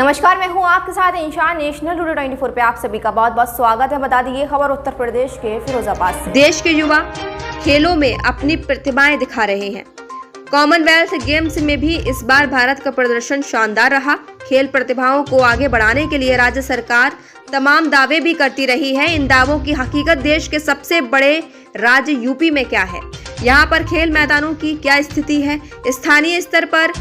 नमस्कार, मैं हूं आपके साथ इंशान। नेशनल टुडे 24 पे आप सभी का बहुत बहुत स्वागत है। बता दी ये खबर उत्तर प्रदेश के फिरोजाबाद से। देश के युवा खेलों में अपनी प्रतिभाएं दिखा रहे हैं। कॉमनवेल्थ गेम्स में भी इस बार भारत का प्रदर्शन शानदार रहा। खेल प्रतिभाओं को आगे बढ़ाने के लिए राज्य सरकार तमाम दावे भी करती रही है। इन दावों की हकीकत देश के सबसे बड़े राज्य यूपी में क्या है, यहाँ पर खेल मैदानों की क्या स्थिति है, स्थानीय स्तर पर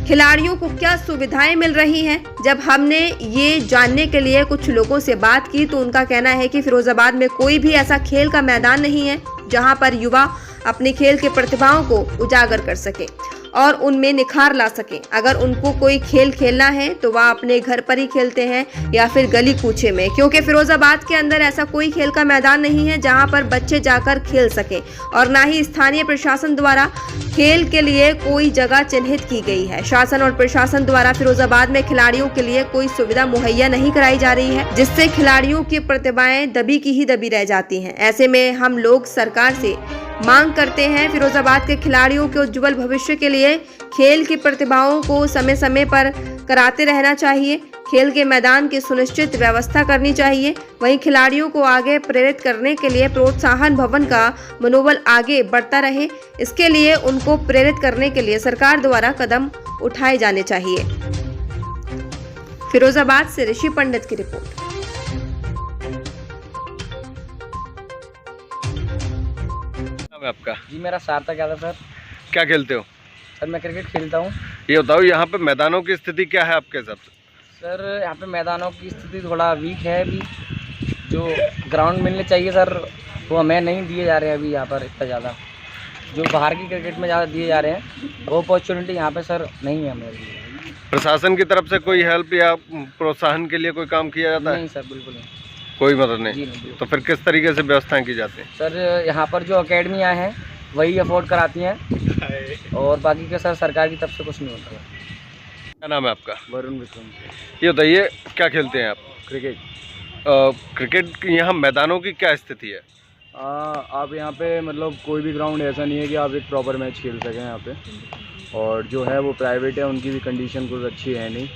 खिलाड़ियों को क्या सुविधाएं मिल रही हैं। जब हमने ये जानने के लिए कुछ लोगों से बात की तो उनका कहना है कि फिरोजाबाद में कोई भी ऐसा खेल का मैदान नहीं है जहां पर युवा अपने खेल के प्रतिभाओं को उजागर कर सके और उनमें निखार ला सके। अगर उनको कोई खेल खेलना है तो वह अपने घर पर ही खेलते हैं या फिर गली कूचे में, क्योंकि फिरोजाबाद के अंदर ऐसा कोई खेल का मैदान नहीं है जहां पर बच्चे जाकर खेल सकें और ना ही स्थानीय प्रशासन द्वारा खेल के लिए कोई जगह चिन्हित की गई है। शासन और प्रशासन द्वारा फिरोजाबाद में खिलाड़ियों के लिए कोई सुविधा मुहैया नहीं कराई जा रही है, जिससे खिलाड़ियों की प्रतिभाएं दबी की ही दबी रह जाती हैं। ऐसे में हम लोग सरकार से मांग करते हैं फिरोजाबाद के खिलाड़ियों के उज्जवल भविष्य के लिए खेल की प्रतिभाओं को समय समय पर कराते रहना चाहिए। खेल के मैदान की सुनिश्चित व्यवस्था करनी चाहिए। वहीं खिलाड़ियों को आगे प्रेरित करने के लिए प्रोत्साहन भवन का मनोबल आगे बढ़ता रहे, इसके लिए उनको प्रेरित करने के लिए सरकार द्वारा कदम उठाए जाने चाहिए। फिरोजाबाद से ऋषि पंडित की रिपोर्ट। आपका जी मेरा सार्थक यादव सर। क्या खेलते हो? सर मैं क्रिकेट खेलता हूँ। ये बताओ यहाँ पे मैदानों की स्थिति क्या है आपके हिसाब से? सर यहाँ पे मैदानों की स्थिति थोड़ा वीक है अभी। जो ग्राउंड मिलने चाहिए सर वो हमें नहीं दिए जा रहे हैं अभी यहाँ पर इतना ज़्यादा। जो बाहर की क्रिकेट में ज़्यादा दिए जा रहे हैं वो अपॉर्चुनिटी यहाँ पे सर नहीं है हमें अभी। प्रशासन की तरफ से कोई हेल्प या प्रोत्साहन के लिए कोई काम किया जाता है? नहीं सर, बिल्कुल नहीं, कोई मदद नहीं। जी नहीं। तो फिर किस तरीके से व्यवस्थाएं की जाती हैं? सर यहाँ पर जो अकेडमियाँ हैं वही अफोर्ड कराती हैं और बाकी का सर सरकार की तरफ से कुछ नहीं होता है। क्या नाम है आपका? वरुण विक्रम। ये बताइए क्या खेलते हैं आप? क्रिकेट। क्रिकेट यहाँ मैदानों की क्या स्थिति है? आप यहाँ पे मतलब कोई भी ग्राउंड ऐसा नहीं है कि आप एक प्रॉपर मैच खेल सकें यहाँ पे, और जो है वो प्राइवेट है, उनकी भी कंडीशन कुछ अच्छी है नहीं,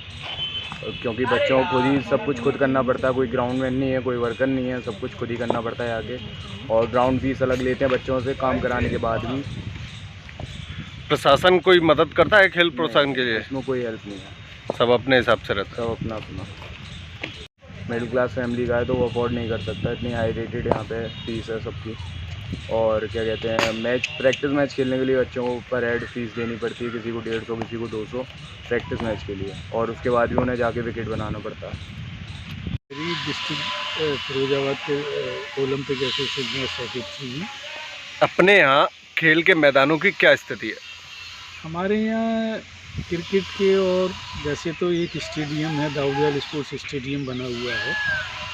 क्योंकि बच्चों को खुद ही सब कुछ खुद करना पड़ता है। कोई ग्राउंडमैन नहीं है, कोई वर्कर नहीं है, सब कुछ खुद ही करना पड़ता है आगे, और ग्राउंड फीस अलग लेते हैं बच्चों से काम कराने के बाद भी। प्रशासन कोई मदद करता है खेल प्रोत्साहन के लिए? इसमें कोई हेल्प नहीं है, सब अपने हिसाब से रहता है। सब अपना अपना। मिडिल क्लास फैमिली का है तो वो अफोर्ड नहीं कर सकता, इतनी हाई रेटेड यहाँ पे फीस है सबकी। और क्या कहते हैं, प्रैक्टिस मैच खेलने के लिए बच्चों को पर हेड फीस देनी पड़ती है, किसी को 150 किसी को 200 प्रैक्टिस मैच के लिए, और उसके बाद भी उन्हें जाके विकेट बनाना पड़ता है। मेरी डिस्ट्रिक्ट फिरोजाबाद के ओलंपिक एसोसिएशन में सेक्रेटरी हूँ। अपने यहाँ खेल के मैदानों की क्या स्थिति है? हमारे यहाँ क्रिकेट के और वैसे तो एक स्टेडियम है, दाऊदयाल स्पोर्ट्स स्टेडियम बना हुआ है।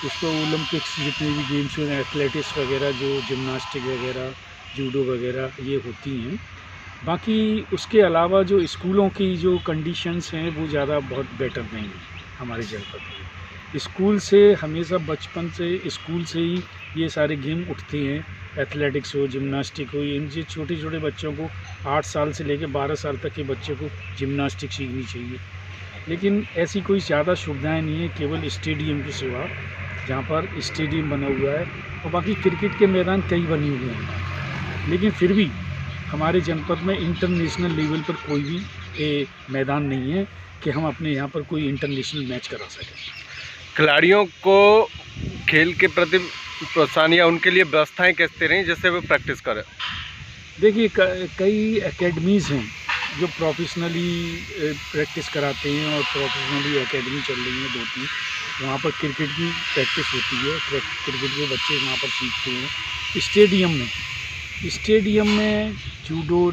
उसको ओलंपिक्स जितने भी गेम्स हैं, एथलेटिक्स वगैरह, जो जिम्नास्टिक वगैरह, जूडो वगैरह ये होती हैं। बाकी उसके अलावा जो स्कूलों की जो कंडीशंस हैं वो ज़्यादा बहुत बेटर नहीं है हमारे जनपद में। स्कूल से हमेशा बचपन से स्कूल से ही ये सारे गेम उठते हैं, एथलेटिक्स हो, जिम्नास्टिक हो। इनसे छोटे छोटे बच्चों को 8 साल से लेकर 12 साल तक के बच्चे को जिम्नास्टिक सीखनी चाहिए, लेकिन ऐसी कोई ज़्यादा सुविधाएं नहीं है, केवल स्टेडियम के सिवा, जहाँ पर स्टेडियम बना हुआ है। और बाकी क्रिकेट के मैदान कई बने हुए हैं, लेकिन फिर भी हमारे जनपद में इंटरनेशनल लेवल पर कोई भी मैदान नहीं है कि हम अपने यहाँ पर कोई इंटरनेशनल मैच करा सकें। खिलाड़ियों को खेल के प्रति प्रोत्साहन या उनके लिए व्यवस्थाएं कैसे रही जिससे वो प्रैक्टिस करें? देखिए, कई एकेडमीज़ हैं जो प्रोफेशनली प्रैक्टिस कराते हैं, और प्रोफेशनली एकेडमी चल रही है 2-3, वहाँ पर क्रिकेट की प्रैक्टिस होती है। क्रिकेट के बच्चे वहाँ पर सीखते हैं। स्टेडियम में judo,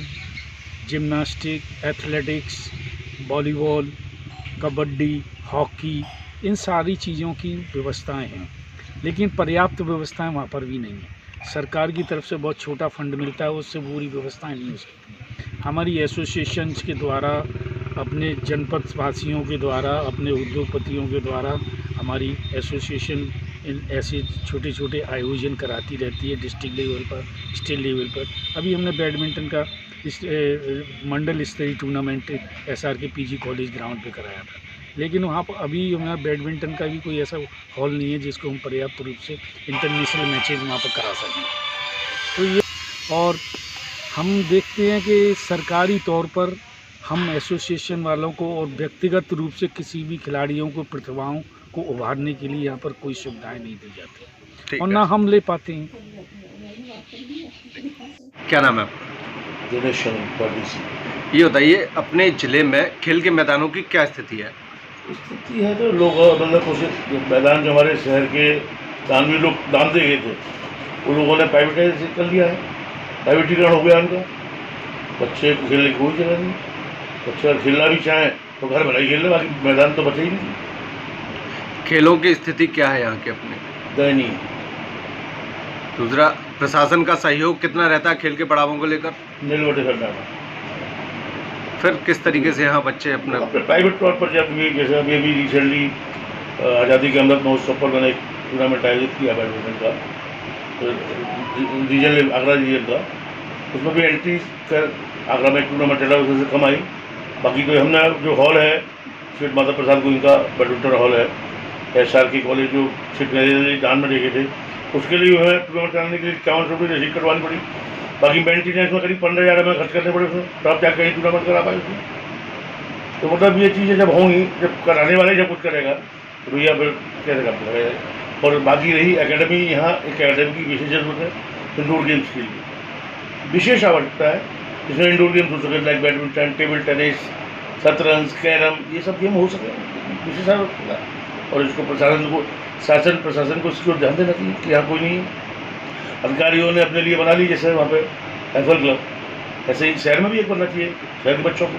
gymnastic, athletics, volleyball, kabaddi, hockey, इन सारी चीज़ों की व्यवस्थाएं हैं, लेकिन पर्याप्त व्यवस्थाएं वहाँ पर भी नहीं है। सरकार की तरफ से बहुत छोटा फंड मिलता है, उससे पूरी व्यवस्थाएं नहीं हो सकती। हमारी एसोसिएशन के द्वारा, अपने जनपद वासियों के द्वारा, अपने उद्योगपतियों के द्वारा हमारी एसोसिएशन ऐसे छोटे छोटे आयोजन कराती रहती है, डिस्ट्रिक्ट लेवल पर, स्टेट लेवल पर। अभी हमने बैडमिंटन का मंडल स्तरीय tournament SRK PG college ground पे कराया था। लेकिन वहाँ पर अभी हमारा बैडमिंटन का भी कोई ऐसा हॉल नहीं है जिसको हम पर्याप्त रूप से इंटरनेशनल मैचेज वहाँ पर करा सकें। तो ये और हम देखते हैं कि सरकारी तौर पर हम एसोसिएशन वालों को और व्यक्तिगत रूप से किसी भी खिलाड़ियों को प्रतिभाओं को उभारने के लिए यहाँ पर कोई सुविधाएं नहीं दी जाती ठीक और है। ना हम ले पाते हैं। क्या नाम है आपका? दिनेश पार्टी ये बताइए, अपने ज़िले में खेल के मैदानों की क्या स्थिति है? स्थिति है तो लोग मतलब कुछ मैदान जो हमारे शहर के दानवी लोग दान दे गए थे, उन लोगों ने प्राइवेटाइज कर लिया है, प्राइवेटीकरण हो गया उनका। बच्चे को खेलने की कोई जगह नहीं, बच्चे अगर खेलना भी चाहें तो घर बनाई खेल रहे, बाकी मैदान तो बचे ही नहीं। खेलों की स्थिति क्या है यहाँ के अपने? दयनीय। दूसरा, प्रशासन का सहयोग कितना रहता है खेल के बढ़ावों को लेकर? नीलवटे करना फिर किस तरीके से यहाँ बच्चे अपना प्राइवेट तौर पर जब ये जैसे अभी रिसेंटली आज़ादी के अमृत महोत्सव पर मैंने एक टूर्नामेंट आयोजित किया बैडमिंटन का, तो रीजनल आगरा रीजन का, उसमें भी एंट्री कर आगरा में टूर्नामेंट चला, उसमें से कम आई। बाकी तो हमने जो हॉल है श्री माता प्रसाद को, इनका बैडमिंटन हॉल है, SRK कॉलेज जो श्री दान में देखे थे, उसके लिए जो है टूर्नामेंट कराने के लिए 51 रुपये रजिस्टर करवानी पड़ी। बाकी मेंटेनेंस में करीब 15,000 हमें खर्च करने पड़े उसमें, तब जाकर कहीं टूर्नामेंट करा पाए उसमें। तो मतलब ये चीज़ें जब होंगी, जब कराने वाले जब कुछ करेगा तो भैया फिर कैसे कर पाएगा। और बाकी रही एकेडमी, यहाँ एक एकेडमी की विशेष जरूरत है इंडोर गेम्स के लिए, विशेष आवश्यकता है जिसमें इंडोर गेम्स हो सके, लाइक बैडमिंटन, टेबल टेनिस, शतरंज, कैरम, ये सब गेम हो सके, विशेष आवश्यकता है। और इसको प्रशासन को इसकी ओर ध्यान देना चाहिए कि यहाँ कोई नहीं है। अधिकारियों ने अपने लिए बना ली, जैसे वहाँ पे एफएल क्लब, ऐसे ही शहर में भी एक बनना चाहिए शहर के बच्चों को।